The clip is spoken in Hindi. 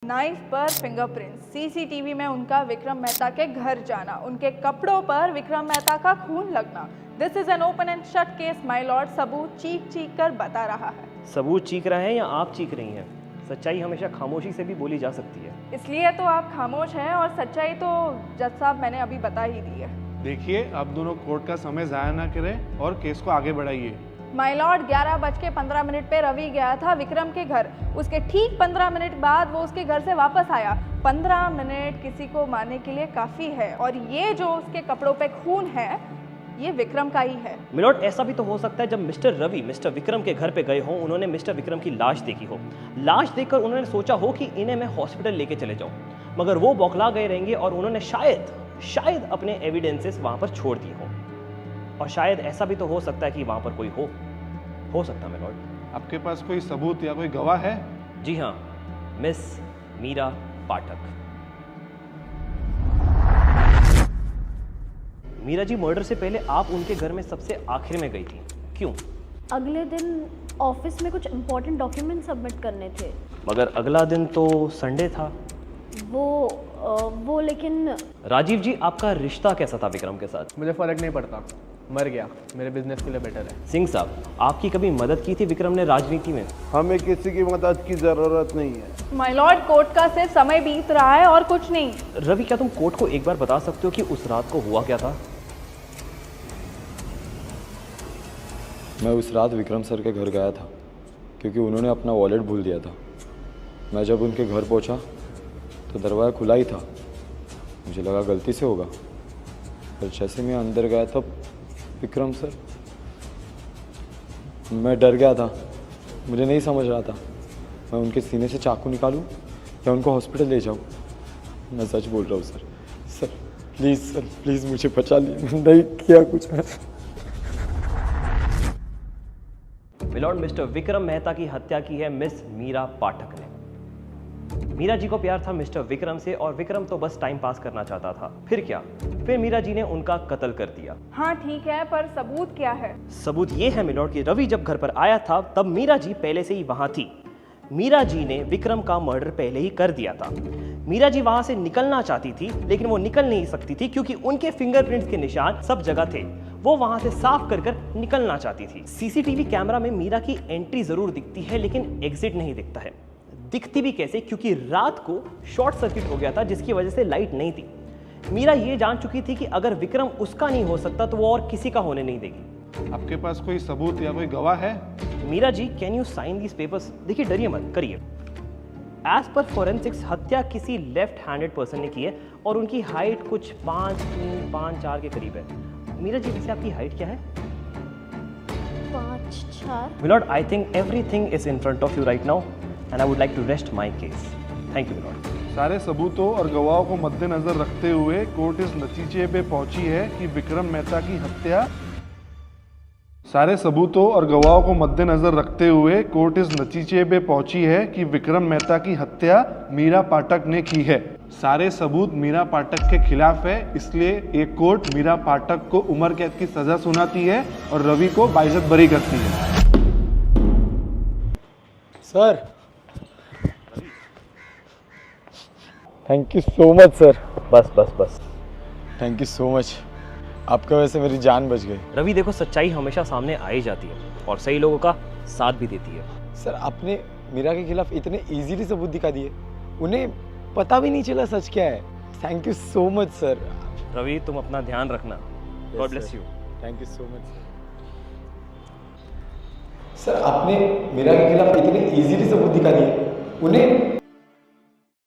नाइफ पर फिंगरप्रिंट, सीसीटीवी में उनका विक्रम मेहता के घर जाना, उनके कपड़ों पर विक्रम मेहता का खून लगना। This is an open and shut case my Lord. सबूत चीख चीख कर बता रहा है। सबूत चीख रहे हैं या आप चीख रही हैं? सच्चाई हमेशा खामोशी से भी बोली जा सकती है। इसलिए तो आप खामोश हैं और सच्चाई तो जज साहब मैंने अभी बता ही दी है। देखिए, आप दोनों कोर्ट का समय जाया ना करें और केस को आगे बढ़ाइए। माय लॉर्ड 11:15 पे रवि गया था विक्रम के घर। उसके ठीक 15 मिनट बाद वो उसके घर से वापस आया। 15 मिनट किसी को मारने के लिए काफी है, और ये जो उसके कपड़ों पे खून है ये विक्रम का ही है। मिलॉर्ड, ऐसा भी तो हो सकता है जब मिस्टर रवि मिस्टर विक्रम के घर पे गए हों, उन्होंने मिस्टर विक्रम की लाश देखी हो। लाश देखकर उन्होंने सोचा हो कि इन्हें मैं हॉस्पिटल लेके चले जाऊं, मगर वो बौखला गए रहेंगे और उन्होंने शायद अपने एविडेंसेस वहां पर छोड़ दिए हों। और शायद ऐसा भी तो हो सकता है कि वहां पर कोई हो सकता है मिलॉर्ड। आपके पास कोई सबूत या कोई गवाह है? जी हाँ, मिस मीरा पाठक। मीरा जी, मर्डर से पहले आप उनके घर में सबसे आखिर में गई थी, क्यों? अगले दिन ऑफिस में कुछ इम्पोर्टेंट डॉक्यूमेंट सबमिट करने थे। मगर अगला दिन तो संडे था। वो लेकिन राजीव जी, आपका रिश्ता कैसा था विक्रम के साथ? मुझे फ़र्क नहीं पड़ता, मर गया, मेरे बिजनेस के लिए बेटर है। सिंह साहब, आपकी कभी मदद की थी विक्रम ने राजनीति में? हमें किसी की मदद की ज़रूरत नहीं है। माय लॉर्ड, कोर्ट का सिर्फ समय बीत रहा है और कुछ नहीं। रवि, क्या तुम कोर्ट को एक बार बता सकते हो कि उस रात को हुआ क्या था? मैं उस रात विक्रम सर के घर गया था क्योंकि उन्होंने अपना वॉलेट भूल दिया था। मैं जब उनके घर पहुंचा तो दरवाज़ा खुला ही था। मुझे लगा गलती से होगा, पर जैसे मैं अंदर गया तब विक्रम सर, मैं डर गया था। मुझे नहीं समझ रहा था मैं उनके सीने से चाकू निकालूं या उनको हॉस्पिटल ले जाऊं। मैं सच बोल रहा हूँ सर। सर प्लीज़ मुझे बचा लिए, मैंने नहीं किया कुछ। मिलॉर्ड, मिस्टर विक्रम मेहता की हत्या की है मिस मीरा पाठक ने। मीरा जी को प्यार था मिस्टर विक्रम से, और विक्रम तो बस टाइम पास करना चाहता था। फिर क्या? फिर मीरा जी ने उनका कत्ल कर दिया। हाँ ठीक है, पर सबूत क्या है? सबूत ये है मिलॉर्ड कि रवि जब घर पर आया था तब मीरा जी पहले से ही वहां थी। मीरा जी ने विक्रम का मर्डर पहले ही कर दिया था। मीरा जी वहां से निकलना चाहती थी, लेकिन वो निकल नहीं सकती थी क्योंकि उनके फिंगरप्रिंट्स के निशान सब जगह थे। वो वहां से साफ कर निकलना चाहती थी। सीसीटीवी कैमरा में मीरा की एंट्री जरूर दिखती है, लेकिन एग्जिट नहीं दिखता है। दिखती भी कैसे? क्योंकि रात को शॉर्ट सर्किट हो गया था, जिसकी वजह से लाइट नहीं थी। मीरा ये जान चुकी थी कि अगर विक्रम उसका नहीं हो सकता तो वो और किसी का होने नहीं देगी। आपके पास कोई सबूत या कोई गवाह है? Meera ji, can you sign these papers? देखिए, डरिए मत, करिए। एज पर फोरेंसिक्स, हत्या किसी लेफ्ट हैंडेड पर्सन ने की है और उनकी हाइट कुछ 5'3", 5'4" के करीब है। मीरा जी, वैसे आपकी हाइट क्या है? 5'4". Milord, I think everything is in front of you right now and I would like to rest my case. Thank you milord. सारे सबूतों और गवाहों को मद्देनजर रखते हुए कोर्ट इस नतीजे पे पहुंची है कि विक्रम मेहता की हत्या सारे सबूतों और गवाहों को मद्देनजर रखते हुए कोर्ट इस नतीजे पे पहुंची है कि विक्रम मेहता की हत्या मीरा पाठक ने की है। सारे सबूत मीरा पाठक के खिलाफ है, इसलिए एक कोर्ट मीरा पाठक को उम्र कैद की सजा सुनाती है और रवि को बाइज्जत बरी करती है। Sir, thank you so much sir. बस। थैंक यू सो मच, आपका वजह से मेरी जान बच गई। रवि, देखो, सच्चाई हमेशा सामने आ ही जाती है और सही लोगों का साथ भी देती है। सर, आपने मीरा के खिलाफ इतने इजीली सबूत दिखा दिए, उन्हें पता भी नहीं चला सच क्या है। Thank you so much sir. Ravi, तुम अपना ध्यान रखना। God bless you. Thank you so much sir. आपने मीरा के खिलाफ इतने इजीली सबूत दिखा दिए, उन्हें